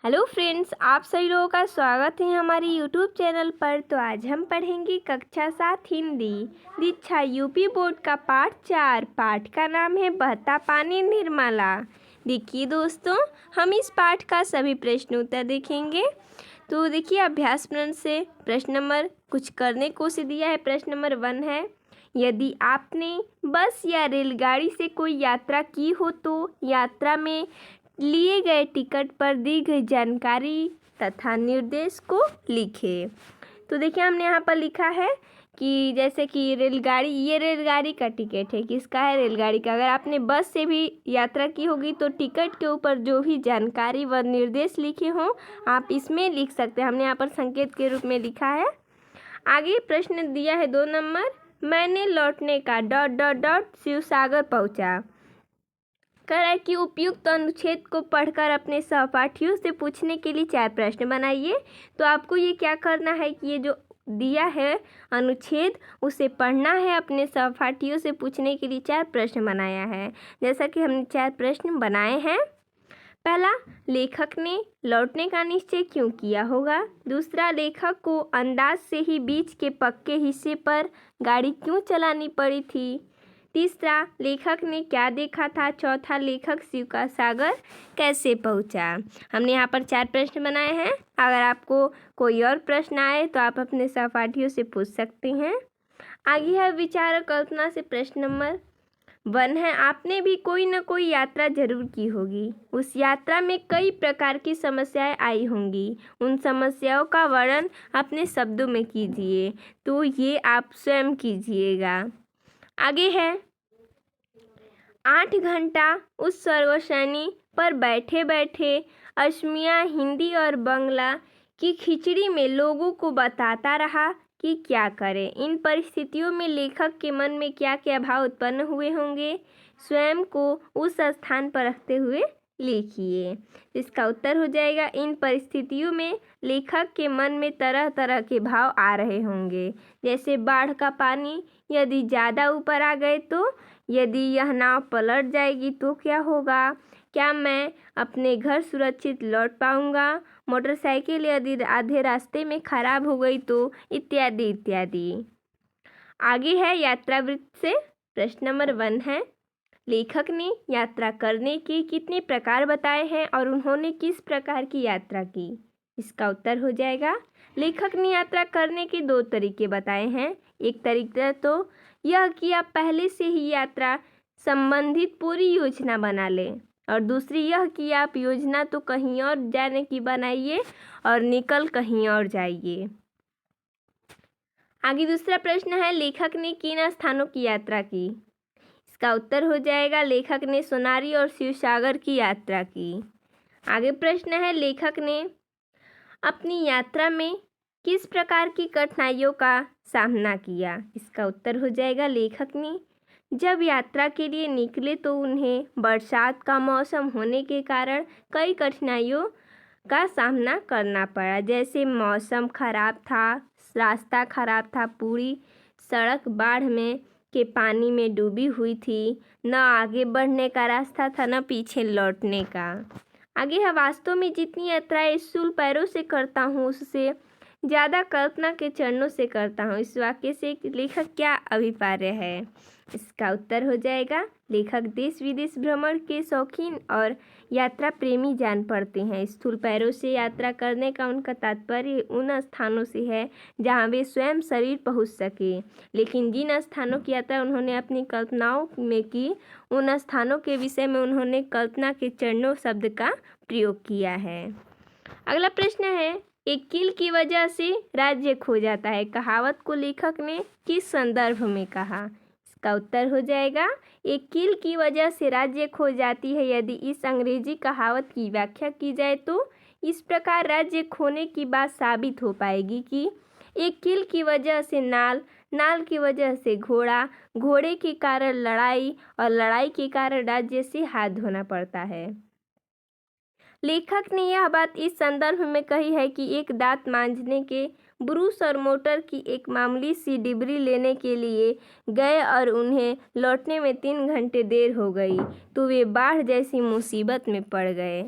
Hello friends, आप सभी लोगों का स्वागत है हमारे यूट्यूब चैनल पर। तो आज हम पढ़ेंगे कक्षा 7 हिंदी दीक्षा यूपी बोर्ड का पाठ 4। पाठ का नाम है बहता पानी निर्मला। देखिए दोस्तों, हम इस पाठ का सभी प्रश्न उत्तर देखेंगे। तो देखिए, अभ्यास प्रश्न से प्रश्न नंबर कुछ करने को से दिया है। प्रश्न नंबर 1 है, यदि आपने बस या रेलगाड़ी से कोई यात्रा की हो तो यात्रा में लिए गए टिकट पर दी गई जानकारी तथा निर्देश को लिखें। तो देखिए, हमने यहाँ पर लिखा है कि जैसे कि रेलगाड़ी, ये रेलगाड़ी का टिकट है। किसका है? रेलगाड़ी का। अगर आपने बस से भी यात्रा की होगी तो टिकट के ऊपर जो भी जानकारी व निर्देश लिखे हों आप इसमें लिख सकते हैं। हमने यहाँ पर संकेत के रूप में लिखा है। आगे प्रश्न दिया है 2 नंबर, मैंने लौटने का शिवसागर पहुँचा। कह रहा है कि उपयुक्त अनुच्छेद को पढ़कर अपने सहपाठियों से पूछने के लिए 4 प्रश्न बनाइए। तो आपको ये क्या करना है कि ये जो दिया है अनुच्छेद उसे पढ़ना है, अपने सहपाठियों से पूछने के लिए 4 प्रश्न बनाया है। जैसा कि हमने 4 प्रश्न बनाए हैं। पहला, लेखक ने लौटने का निश्चय क्यों किया होगा। दूसरा, लेखक को अंदाज से ही बीच के पक्के हिस्से पर गाड़ी क्यों चलानी पड़ी थी। तीसरा, लेखक ने क्या देखा था। चौथा, लेखक शिवसागर कैसे पहुंचा। हमने यहाँ पर 4 प्रश्न बनाए हैं। अगर आपको कोई और प्रश्न आए तो आप अपने सहपाठियों से पूछ सकते हैं। आगे है विचार और कल्पना से प्रश्न नंबर 1 है, आपने भी कोई न कोई यात्रा जरूर की होगी। उस यात्रा में कई प्रकार की समस्याएं आई होंगी। उन समस्याओं का वर्णन अपने शब्दों में कीजिए। तो ये आप स्वयं कीजिएगा। आगे है, 8 घंटा उस सर्वसैनी पर बैठे बैठे अश्मिया हिंदी और बांग्ला की खिचड़ी में लोगों को बताता रहा कि क्या करें। इन परिस्थितियों में लेखक के मन में क्या क्या भाव उत्पन्न हुए होंगे, स्वयं को उस स्थान पर रखते हुए लिखिए। इसका उत्तर हो जाएगा, इन परिस्थितियों में लेखक के मन में तरह तरह के भाव आ रहे होंगे। जैसे बाढ़ का पानी यदि ज़्यादा ऊपर आ गए तो, यदि यह नाव पलट जाएगी तो क्या होगा, क्या मैं अपने घर सुरक्षित लौट पाऊंगा, मोटरसाइकिल यदि आधे रास्ते में खराब हो गई तो, इत्यादि इत्यादि। आगे है यात्रा वृत्त से प्रश्न नंबर 1 है, लेखक ने यात्रा करने के कितने प्रकार बताए हैं और उन्होंने किस प्रकार की यात्रा की। इसका उत्तर हो जाएगा, लेखक ने यात्रा करने के 2 तरीके बताए हैं। एक तरीका तो यह कि आप पहले से ही यात्रा संबंधित पूरी योजना बना लें, और दूसरी यह कि आप योजना तो कहीं और जाने की बनाइए और निकल कहीं और जाइए। आगे दूसरा प्रश्न है, लेखक ने किन स्थानों की यात्रा की। इसका उत्तर हो जाएगा, लेखक ने सोनारी और शिवसागर की यात्रा की। आगे प्रश्न है, लेखक ने अपनी यात्रा में किस प्रकार की कठिनाइयों का सामना किया। इसका उत्तर हो जाएगा, लेखक ने जब यात्रा के लिए निकले तो उन्हें बरसात का मौसम होने के कारण कई कठिनाइयों का सामना करना पड़ा। जैसे मौसम खराब था, रास्ता खराब था, पूरी सड़क बाढ़ में के पानी में डूबी हुई थी, न आगे बढ़ने का रास्ता था न पीछे लौटने का। आगे है, वास्तव में जितनी यात्राएं स्थूल पैरों से करता हूँ उससे ज़्यादा कल्पना के चरणों से करता हूँ। इस वाक्य से लेखक क्या अभिप्राय है। इसका उत्तर हो जाएगा, लेखक देश विदेश भ्रमण के शौकीन और यात्रा प्रेमी जान पड़ते हैं। स्थूल पैरों से यात्रा करने का उनका तात्पर्य उन स्थानों से है जहाँ वे स्वयं शरीर पहुँच सके, लेकिन जिन स्थानों की यात्रा उन्होंने अपनी कल्पनाओं में की उन स्थानों के विषय में उन्होंने कल्पना के चरणों शब्द का प्रयोग किया है। अगला प्रश्न है, एक कील की वजह से राज्य खो जाता है। कहावत को लेखक ने किस संदर्भ में कहा। इसका उत्तर हो जाएगा, एक कील की वजह से राज्य खो जाती है। यदि इस अंग्रेजी कहावत की व्याख्या की जाए तो इस प्रकार राज्य खोने की बात साबित हो पाएगी कि एक कील की वजह से नाल, नाल की वजह से घोड़ा, घोड़े के कारण लड़ाई और लड़ाई के कारण राज्य से हाथ धोना पड़ता है। लेखक ने यह बात इस संदर्भ में कही है कि एक दांत मांजने के ब्रश और मोटर की एक मामूली सी डिब्री लेने के लिए गए और उन्हें लौटने में 3 घंटे देर हो गई तो वे बाढ़ जैसी मुसीबत में पड़ गए।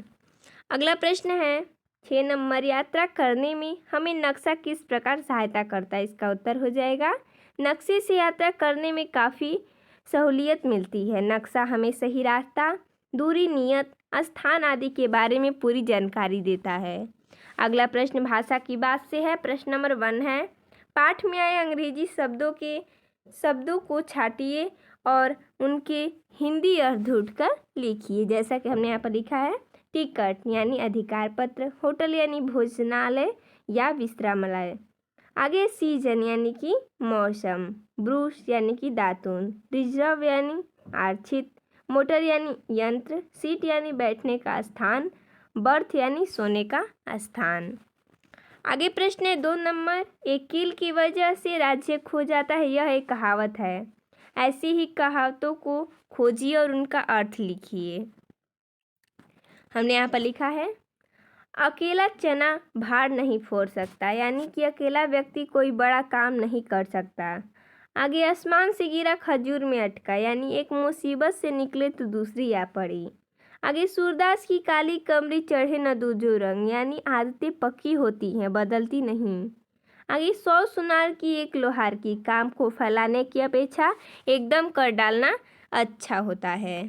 अगला प्रश्न है, 6 नंबर, यात्रा करने में हमें नक्शा किस प्रकार सहायता करता है? इसका उत्तर हो जाएगा, नक्शे से यात्रा करने में काफ़ी सहूलियत मिलती है। नक्शा हमें सही रास्ता, दूरी, नियत स्थान आदि के बारे में पूरी जानकारी देता है। अगला प्रश्न भाषा की बात से है। प्रश्न नंबर 1 है, पाठ में आए अंग्रेजी शब्दों को छांटिए और उनके हिंदी अर्थ ढूंढकर लिखिए। जैसा कि हमने यहाँ पर लिखा है, टिकट यानी अधिकार पत्र, होटल यानी भोजनालय या विश्रामालय। आगे सीजन यानी कि मौसम, ब्रूश यानी कि दातुन, रिजर्व यानी आरक्षित, मोटर यानी यंत्र, सीट यानी बैठने का स्थान, बर्थ यानी सोने का स्थान। आगे प्रश्न है 2 नंबर, एक कील की वजह से राज्य खो जाता है, यह एक कहावत है। ऐसी ही कहावतों को खोजिए और उनका अर्थ लिखिए। हमने यहाँ पर लिखा है, अकेला चना भार नहीं फोड़ सकता, यानी कि अकेला व्यक्ति कोई बड़ा काम नहीं कर सकता। आगे आसमान से गिरा खजूर में अटका, यानी एक मुसीबत से निकले तो दूसरी आ पड़ी। आगे सूरदास की काली कमरी चढ़े न दूजो रंग, यानी आदतें पक्की होती हैं, बदलती नहीं। आगे 100 सुनार की एक लोहार की, काम को फैलाने की अपेक्षा एकदम कर डालना अच्छा होता है।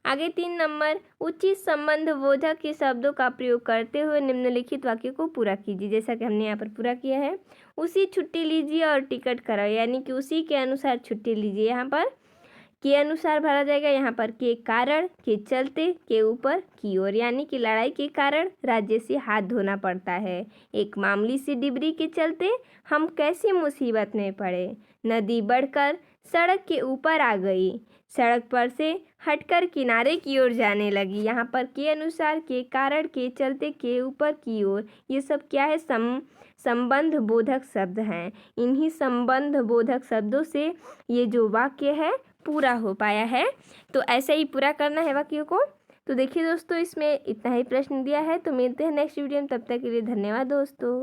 आगे 3 नंबर, उचित संबंध बोधक के शब्दों का प्रयोग करते हुए निम्नलिखित वाक्य को पूरा कीजिए। जैसा कि हमने यहाँ पर पूरा किया है, उसी छुट्टी लीजिए और टिकट कराओ, यानी कि उसी के अनुसार छुट्टी लीजिए। यहाँ पर के अनुसार भरा जाएगा, यहाँ पर के कारण, के चलते, के ऊपर, की ओर, यानी कि लड़ाई के कारण राज्य से हाथ धोना पड़ता है। एक मामूली सी डिबरी के चलते हम कैसी मुसीबत में पड़े। नदी बढ़कर सड़क के ऊपर आ गई, सड़क पर से हटकर किनारे की ओर जाने लगी। यहाँ पर के अनुसार, के कारण, के चलते, के ऊपर, की ओर, ये सब क्या है? संबंध बोधक शब्द हैं। इन्हीं संबंध बोधक शब्दों से ये जो वाक्य है पूरा हो पाया है। तो ऐसे ही पूरा करना है वाक्यों को। तो देखिए दोस्तों, इसमें इतना ही प्रश्न दिया है। तो मिलते हैं नेक्स्ट वीडियो में, तब तक के लिए धन्यवाद दोस्तों।